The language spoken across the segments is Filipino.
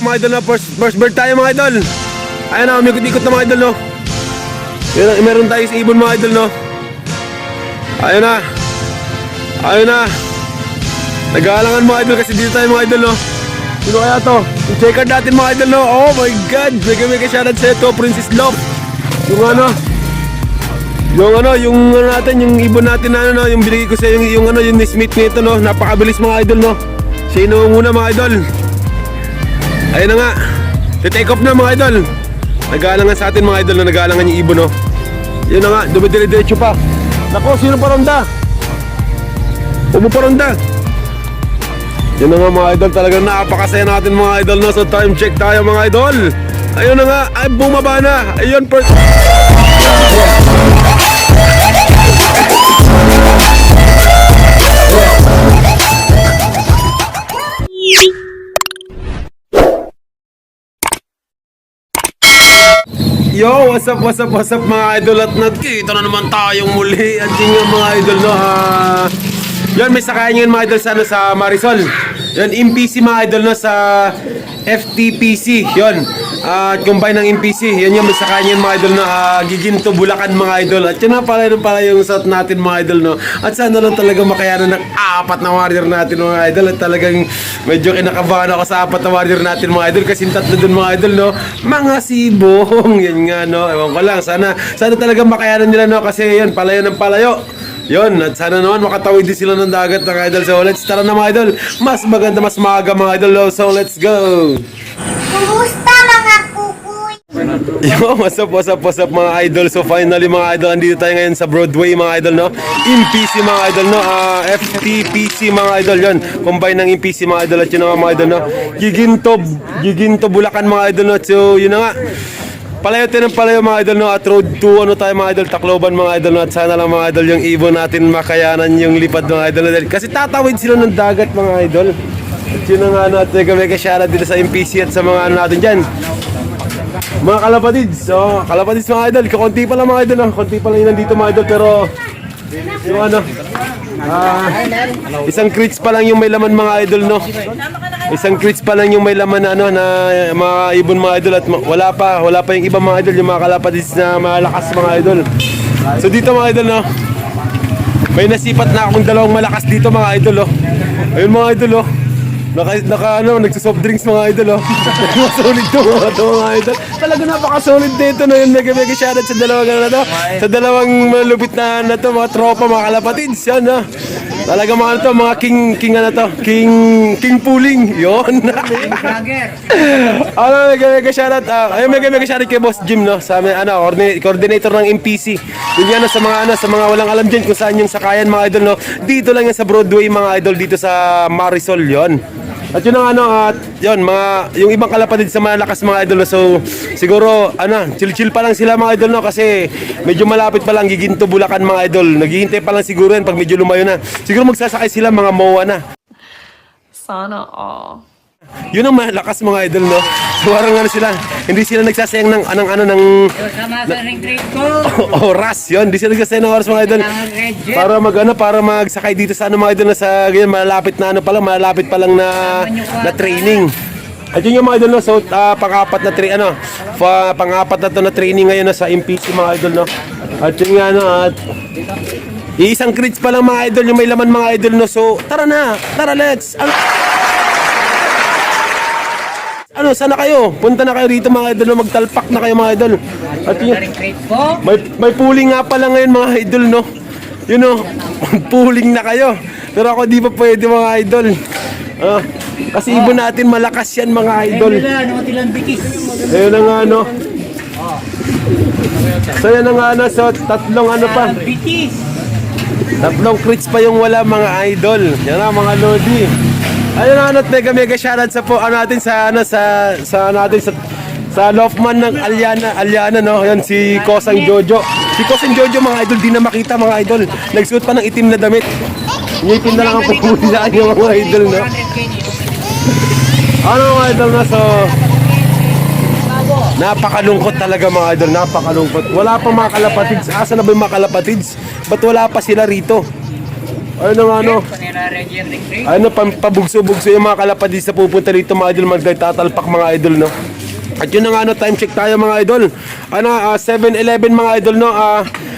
mga idol na first bird tayo mga idol. Ayan na, umikot-ikot na mga idol no. Yan, meron tayo sa ibon mga idol no. Ayun na. Ayun na. Nag-aalangan mga idol kasi dito tayo mga idol no. Sino kaya to? Yung checker natin mga idol no. Oh my god. Mega shoutout sa ito, Princess Love. Yung ano natin, yung ibon natin na ano no, yung binigay ko sa yung Smith nito no. Napakabilis mga idol no. Siya inuuna mga idol. Ayun na nga. Take off na mga idol. Nag-aalangan sa atin mga idol na nag-aalangan yung ibon no. Yun na nga, dumidire-diretso pa. Nako, sino paronda? Paronda. Yun na nga mga idol, talagang napakasaya natin mga idol no. So time check tayo mga idol. Ayun na nga, ay bumaba na. Ayun, Yo, what's up mga idol at nagkita na naman tayong muli at yun yung mga idol no. Yan, may sakayan yun mga idol sa, sa Marisol. Yan, MPC mga idol no, sa FTPC. Yun, combine ng MPC. Yan yung may sakayan yun mga idol no, Giginto, Bulacan mga idol. At yun na pala yung suot natin mga idol no. At sana lang talaga makayanan ng apat na warrior natin mga idol. At talagang medyo kinakabahan ako sa apat na warrior natin mga idol. Kasi tatlo dun mga idol no, mga sibong. Yan nga no, ewan ko lang. Sana talaga makayanan nila no. Kasi yun, palayo ng palayo. Yun, at sana naman makatawid din sila ng dagat mga idol. So let's tara na mga idol. Mas maganda, mas maaga mga idol. So let's go. Kumusta mga kukuy? Yo, what's up mga idol. So finally mga idol, andito tayo ngayon sa Broadway mga idol no. MPC mga idol no. FTPC mga idol yun. Combine ng MPC mga idol at yun na mga idol no. Giginto, Bulacan mga idol no. So yun na nga. Palayo tayo ng palayo mga idol no, at road to ano tayo mga idol, Tacloban mga idol no, at sana lang mga idol yung ibon natin makayanan yung lipad mga idol no, kasi tatawid sila ng dagat mga idol. At yun na nga natin, mega shoutout dito sa MPC at sa mga ano natin dyan, mga kalapatids. So kalapatids mga idol, kakunti pa lang mga idol no, konti pa lang yun nandito mga idol, pero yung ano, isang crates pa lang yung may laman mga idol no. Isang crates pa lang yung may laman na ano na mga ibon mga idol, at wala pa yung ibang mga idol, yung mga kalapatids na malakas mga idol. So dito mga idol no, may nasipat na akong dalawang malakas dito mga idol oh. Ayun mga idol oh. Nagsusoft drinks mga idol oh. Solid to mga idol. Talaga napaka-solid dito no, yung mega shoutout sa dalawang ano to, sa dalawang malupit na to, mga tropa mga kalapatids yan no. Talaga mga ano to, mga king ano to, king pooling, yun. Ano, mega shoutout, ayun mega shoutout kay Boss Jim no, sa ano, coordinator ng MPC. Yun yan no, sa mga walang alam dyan kung saan yung sakayan mga idol no. Dito lang yan sa Broadway mga idol, dito sa Marisol yon. At yun ang ano, at yun, yung ibang kalapatid sa malakas mga idol no. So siguro chill pa lang sila mga idol no, kasi medyo malapit pa lang Giginto, Bulacan mga idol. Naghihintay pa lang siguro yan pag medyo lumayo na. Siguro magsasakay sila mga MOA na. Sana all. Yun ang malakas mga idol no. So parang ano sila, hindi sila nagsasayang ng oras yun. Hindi sila nagsasayang ng oras mga idol. Para magsakay dito sa ano mga idol na sa ganyan, malapit pa lang na training. At yun yung mga idol no. So pang-apat na to na training ngayon no, sa MPC mga idol no. At yun nga no, at isang crates pa lang mga idol yung may laman mga idol no. So tara let's sana kayo? Punta na kayo rito mga idol, magtalpak na kayo mga idol. At yun, may pooling nga pala ngayon mga idol no. You know, pooling na kayo. Pero ako di pa pwede mga idol. Kasi ibon natin malakas yan mga idol. Ayun na nga no. So yan na nga no, so tatlong ano pa. Tatlong crates pa yung wala mga idol. Yan na mga lodi. Ayun na, mega shoutout sa po natin sa Lofman ng Aliana no. Yan si Kosang Jojo. Si Kosang Jojo mga idol, di na makita mga idol. Nagsuot pa ng itim na damit. Ngipin na lang ang pagpuli sa kanya mga idol no. Ano mga idol na, so napakalungkot talaga mga idol, napakalungkot. Wala pa mga kalapatids. Asa na ba yung mga kalapatids? Ba't wala pa sila rito? Ayun ang ano. Ano, pabugso-bugso yung mga kalapadis na pupunta dito mga idol, magtatalpak mga idol, no? At yun ang ano, time check tayo mga idol. Ano, 7:11 mga idol, no?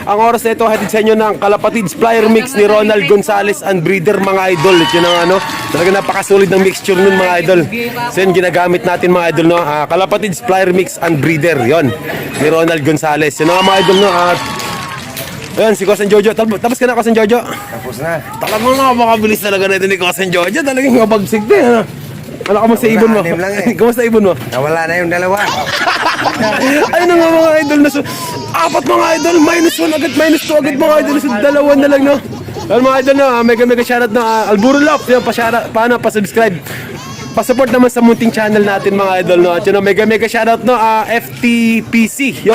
Ang oras na ito, hatid sa inyo ng Kalapatids Flyer Mix ni Ronald Gonzales and Breeder mga idol. At yun ang ano, talaga napakasolid ng mixture nun mga idol. So yun, ginagamit natin mga idol, no? Kalapatids Flyer Mix and Breeder, yun. Ni Ronald Gonzales. Yun ang mga idol, no? Ayan, si Cousin Jojo. Tapos ka na, Cousin Jojo. Tapos na. Talagang napakabilis talaga na ito ni Cousin Jojo. Talagang mabagsig din, ano? Wala ka mo sa ibon mo. Anim lang eh. Kamusta ibon mo? Nawala na yung dalawa. Ayun na nga mga idol na apat mga idol, -1 agad, -2 agad mga idol. So, dalawa na lang, no? Ayun mga idol, no? Mega shoutout na Alburo Love. Yun, pa-subscribe. Pa-support naman sa munting channel natin mga idol, no? At yun, mega shoutout, no? FTPC.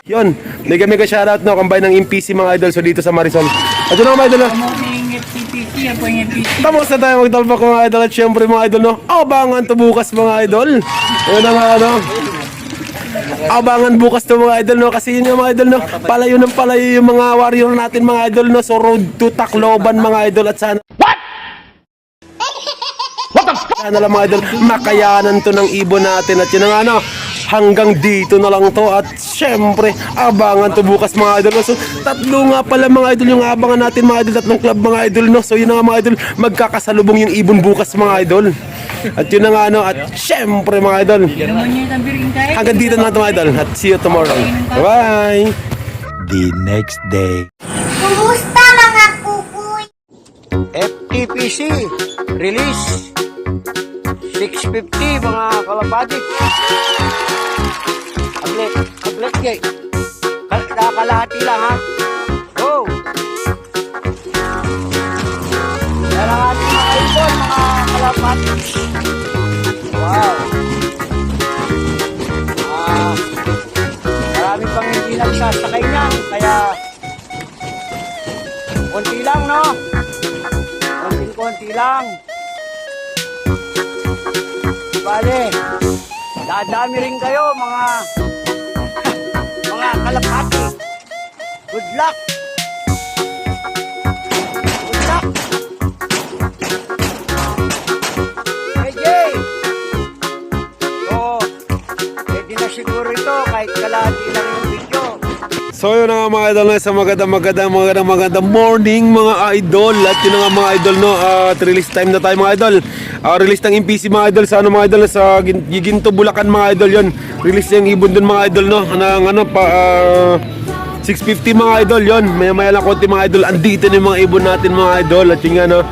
Yun, mega shoutout, no? Combine ng MPC mga idol. So dito sa Marisol. At yun mga idol, no? Tapos na tayo magtalpak mga idol. At syempre mga idol, no? Abangan to bukas mga idol. Yun ang ano. Abangan bukas to mga idol, no? Kasi yun yung mga idol, no? Palayo ng palayo yung mga warrior natin mga idol, no? So road to Tacloban mga idol. At sana sana lang mga idol, makayanan to ng ibon natin. At yun ang ano, hanggang dito na lang to. At syempre, abangan to bukas mga idol. So, tatlo nga pala mga idol yung abangan natin mga idol. Tatlong club mga idol, no? So, yun na nga mga idol, magkakasalubong yung ibon bukas mga idol. At yun na nga ano, at syempre mga idol, hanggang dito na lang to mga idol. At see you tomorrow. Bye! The next day. Kumusta mga kukuy? FTPC. Release. 650 mga kalapati. Tablet kay. Kalahati lang ha. Go. Yan ang ating mga ibon, mga kalapati. Wow. Marami pang hindi nagsasakay niyan. Kaya konti lang, no? Konti lang. Bale, dadami rin kayo mga kalapati. Good luck. Good luck. Hey Jay. So, pwede na siguro ito kahit kalahati lang yung video. So yun na nga mga idol, no? Sa magandang morning mga idol. At yun na nga mga idol, no? At release time na tayo mga idol. Release ng MPC mga idol sa ano mga idol, sa Giginto, Bulacan mga idol yun. Release yung ibon dun mga idol, no? Ng ano pa 650 mga idol yun. Maya lang konti mga idol. Andito na yung mga ibon natin mga idol. At yun nga, no?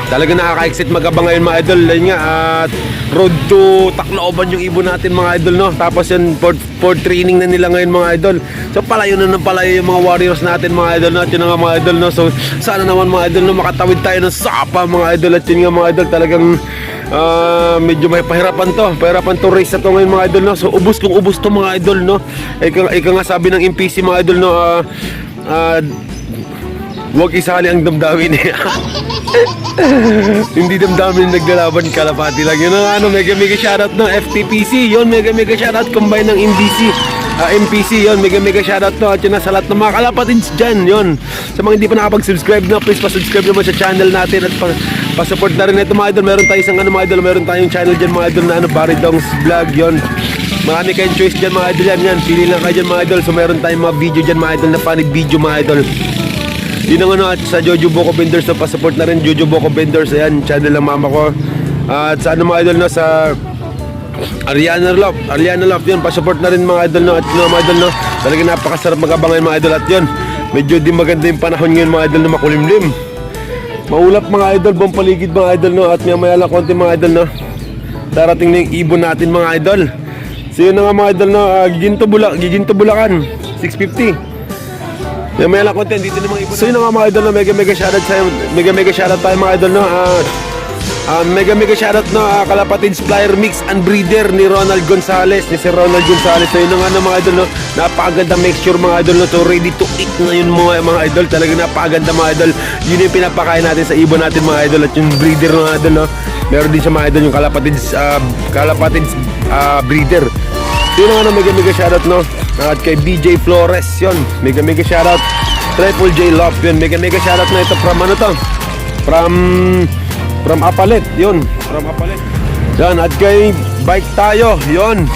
Talaga nakaka-excite mag-abang ngayon mga idol. Yun nga, at road to Tacloban yung ibon natin mga idol, no? Tapos yun, for training na nila ngayon mga idol. So palayo na ng palayo yung mga warriors natin mga idol, no? At yun nga mga idol, no? So sana naman mga idol, no? Makatawid tayo ng sapa mga idol. At yun nga mga idol, talagang medyo may pahirapan to race na to ngayon mga idol, no? So ubos to mga idol, no? Ika nga sabi ng MPC mga idol, no? Huwag isali ang damdamin eh. Hindi damdamin naglalaban, kalapati lang. Yun ang ano, mega shoutout ng FTPC. Yun, mega shoutout combine ng MPC. Yun, mega shoutout to. At yun na sa lahat ng mga kalapatids dyan. Yun, sa mga hindi pa nakapag-subscribe na, please pa-subscribe naman sa channel natin. At pa-support na rin ito mga idol. Meron tayo isang ano mga idol, meron tayong channel dyan mga idol na ano, Baridong's Vlog. Yun, marami kayong choice dyan mga idol yan. Pili lang kayo dyan mga idol. So meron tayong mga video dyan mga idol, na funny video mga idol. Yun ang ano, at sa Jojo Boko Vendors, na pa-support na rin Jojo Boko Vendors. Ayan, channel ng mama ko. At sa ano mga idol, no, sa Ariana Love yun, pa-support na rin mga idol, no. At yun mga idol, no, talaga napakasarap mag-abangan mga idol. At yun, medyo di maganda yung panahon ngayon mga idol, na makulimlim. Maulap mga idol, buong paligid mga idol, no. At maya lang konti mga idol, no, darating na yung ibon natin mga idol. So yun na nga mga idol, no, Giginto Bulacan 650. May lang content dito ng mga ibon. So yun nga mga idol, no, mega shoutout tayo mga idol, no. Mega shoutout, no, Kalapatids Flyer Mix and Breeder ni Ronald Gonzales, ni Sir Ronald Gonzales. So yun nga no, mga idol, no, napakaganda mixture mga idol, no. So ready to eat na yun mga idol. Talaga napakaganda mga idol. Yun yung pinapakain natin sa ibon natin mga idol. At yung breeder mga idol, no, meron din sa mga idol yung Kalapatids Breeder. Sino nga na mega shoutout, no? At kay BJ Flores, yun. Mega shoutout. Triple J Love, yun. Mega shoutout na ito from ano to? From Apalit, yun. From Apalit. Yan, at kay Bike Tayo, yun.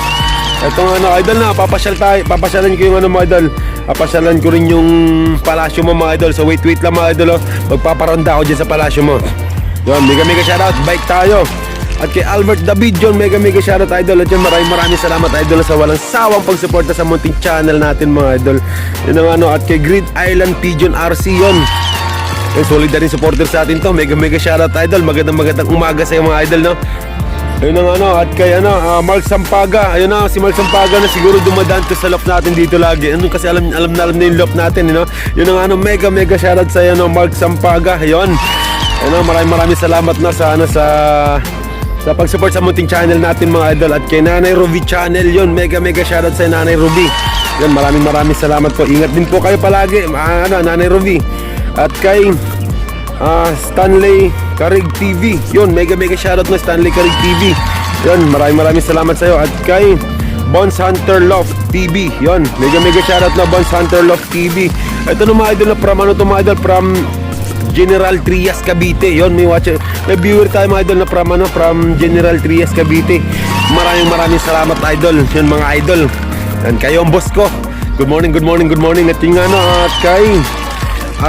Ito nga ano, idol na, papasyalan ko yung ano mga idol. Papasyalan ko rin yung palasyo mo mga idol. So wait lang mga idol, oh. Magpaparonda ako dyan sa palasyo mo. Yun, mega shoutout, Bike Tayo. At kay Albert David John, mega shoutout idol. At yun, maraming salamat idol sa walang sawang pagsuporta sa munting channel natin mga idol. Yun ang ano, at kay Grid Island Pigeon RC yun. Yung solid na rin supporter sa atin to. Mega shoutout idol. Magandang umaga sa iyo mga idol, no? Ayun ang ano, at kay ano, Mark Sampaga. Ayun na, si Mark Sampaga na siguro dumadaan to sa loft natin dito lagi. Ano kasi alam na yung loft natin, you know? Yun ang ano, mega shoutout sa iyo, no, Mark Sampaga. Ayun. Ayun, maraming salamat na sa ano sa pag-support sa munting channel natin mga idol. At kay Nanay Ruby Channel yun, mega shoutout sa Nanay Ruby. Yun, maraming salamat po. Ingat din po kayo palagi, Nanay Ruby. At kay Stanley Carig TV, yun, mega shoutout na Stanley Carig TV. Yun, maraming salamat sa iyo. At kay Bones Hunter Love TV, yun, mega shoutout na Bones Hunter Love TV. Ito no mga idol na from ano to mga idol, from General Trias Cavite. Yon, may viewer tayo mga idol na from General Trias Cavite. Maraming salamat idol. Yun mga idol. Yan kayo ang boss ko. Good morning. At yung ano, at kay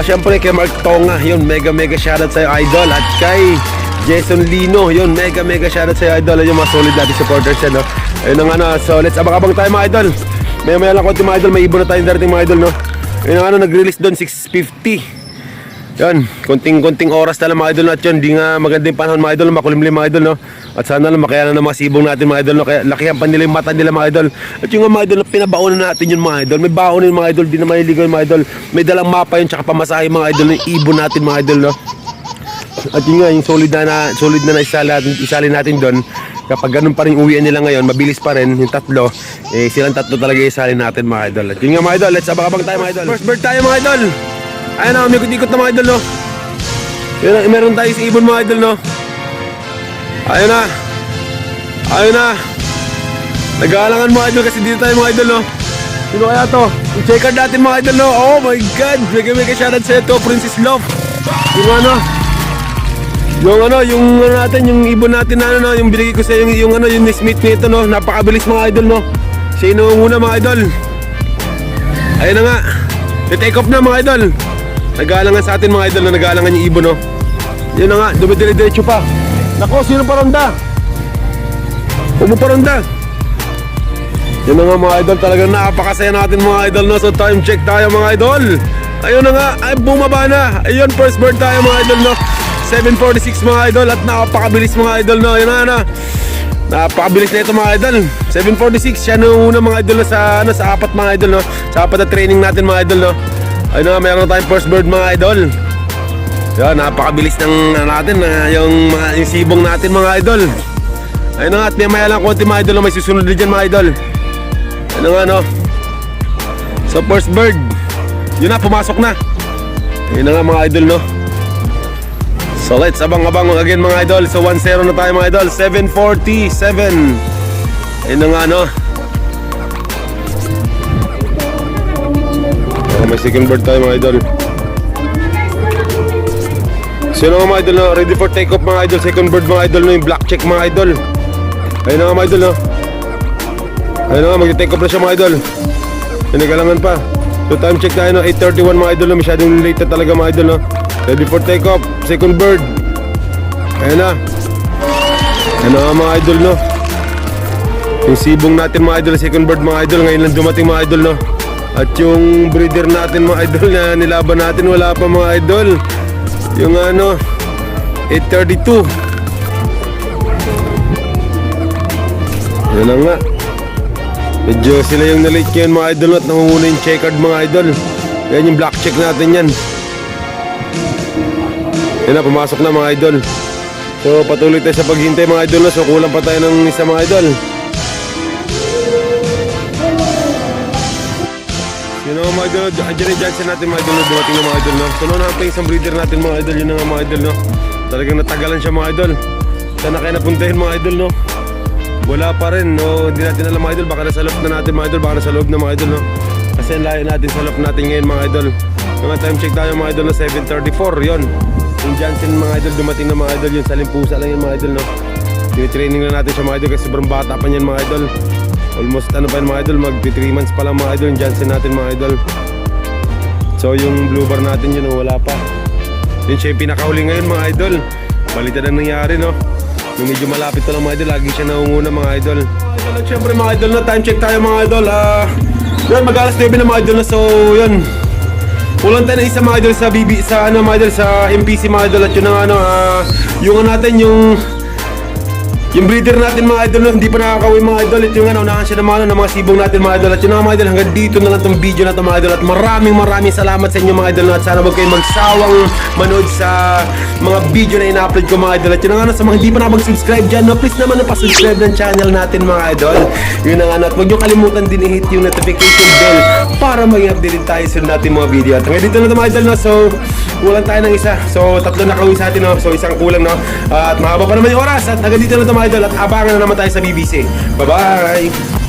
syempre kay Mark Tonga. Yun, mega shoutout sa idol. At kay Jason Lino. Yun, mega shoutout sa idol. Yung mga solid natin supporters yan, no? Ayun ang ano, so let's abang tayo mga idol. Maya lang konti mga idol, may ibon na tayong darating mga idol, no? Ayun ang ano, nag-release doon 6:50. Yan, konting oras na lang mga idol, at yun, di nga maganda yung panahon mga idol, makulimlim mga idol, no? At sana lang makayanan ng mga sibong natin mga idol, no? Kaya lakihan pa nila yung mata nila mga idol. At yung mga idol, pinabaonan natin yun mga idol. May baon yung mga idol, di na maliligaw mga idol. May dalang mapa yun, tsaka pamasahe mga idol, yung ibon natin mga idol, no? At yun nga, yung solid na isali natin doon. Kapag ganun pa rin uwian nila ngayon, mabilis pa rin yung tatlo, silang tatlo talaga isali natin mga idol. At yun nga mga idol, let's abang tayo mga idol. First bird tayo mga idol. Ayun na, may ikot na mga idol, no? Yun, meron tayo sa ibon mga idol, no? Ayun na. Nag-aalangan mga idol kasi dito tayo mga idol, no? Sino kaya to? I-check card natin mga idol, no? Oh my god, mega shoutout sa ito, Princess Love. Yung natin, yung ibon natin na ano, no? Yung binigay ko sa yung Smith nito, no? Napakabilis mga idol, no? Siya inuuna mga idol. Ayun na nga. I-take off na mga idol. Nag-aalangan sa atin mga idol, na nag-aalangan yung ibon, no? Yun na nga, dumidire-diretso pa. Nako, sino paronda? Paronda. Yun na nga mga idol, talagang napakasaya natin mga idol, no? So time check tayo mga idol. Ayun na nga, ay bumaba na. Ayun, first bird tayo mga idol, no? 7:46 mga idol, at napakabilis mga idol, no? Yun na. Napakabilis na ito mga idol. 7:46, siya nung una mga idol na sa apat mga idol, no? Sa apat na training natin mga idol, no? Ayun na, meron tayong first bird mga idol. Yan, napakabilis ng natin, yung sibong natin mga idol. Ayun na nga, at maya lang konti mga idol, may susunod na dyan mga idol. Ayun nga, no? So first bird, yun na, pumasok na. Ayun na nga mga idol, no? So let's abang again mga idol. So 1-0 na tayo mga idol. 7:47. Ayun na nga, no? May second bird tayo mga idol. So yun nga mga idol, no? Ready for take off mga idol. Second bird mga idol, no? Yung black check mga idol. Ayun na nga mga idol, no? Ayun na nga, mag-take off na siya mga idol. Pinagalangan pa. So time check tayo, no? 8:31 mga idol, no? Masyadong late na talaga mga idol, no? Ready for take off. Second bird. Ayun na. Ayun na nga mga idol, no? Yung sibong natin mga idol, second bird mga idol, ngayon lang dumating mga idol, no? At yung breeder natin mga idol na nilaban natin, wala pa mga idol. Yung ano, 8:32. Yan na nga. Medyo sila yung nalate ngayon mga idol, at nangunguna yung checkered mga idol. Yan yung black check natin yan. Yan na, pumasok na mga idol. So patuloy tayo sa paghintay mga idol, so kulang pa tayo ng isa mga idol. Yun na mga idol, dyan natin mga idol na dumating na mga idol, no? So noon natin isang breeder natin mga idol, yun na nga mga idol, no? Talagang natagalan siya mga idol. Sana kayo napuntahin mga idol, no? Wala pa rin, no? Hindi natin alam mga idol, baka nasa loob na natin mga idol, baka nasa loob na mga idol, no? Kasi ang layo natin sa loob natin ngayon mga idol. Mga time check tayo mga idol na 7:34, yon. Yung Johnson mga idol, dumating na mga idol, yung salimpusa lang yun mga idol, no? Yung training na natin siya mga idol kasi sobrang bata pa niyan mga idol. Almost ano pa yun mga idol, mag 3 months pa lang mga idol, yung Johnson natin mga idol. So yung blue bar natin yun, wala pa. Yun siya yung pinakahuli ngayon mga idol. Balita na nangyari, no? Nung medyo malapit pa lang mga idol, lagi siya naunguna mga idol. At syempre mga idol, na time check tayo mga idol. Yun, mag-alas 9 na mga idol na, so yun. Kulang tayo na isa mga idol sa sa ano mga idol, sa MPC mga idol. At yun ang ano, yung ano natin, yung breeder natin mga idol, hindi pa nakakauwi mga idol. At yung ano, unahan siya ng mga sibong natin mga idol. At yun mga idol, hanggang dito na lang tong video na to mga idol. At maraming salamat sa inyo mga idol. At sana huwag kayong magsawang manood sa mga video na ina-upload ko mga idol. At yun ang ano, sa mga hindi pa nakapag-subscribe dyan, no, please naman na pa-subscribe ng channel natin mga idol. Yun ang ano, at huwag nyo kalimutan din i-hit yung notification bell para mag-update din tayo sa natin mga video. At hanggang dito na to mga idol, no, so kulang tayo ng isa. So tatlo na kauwi sa atin, no, so isang kulang, no. At mahaba pa naman yung oras. At hanggang dito na to mga idol, at abangan na naman tayo sa BBC. Bye-bye!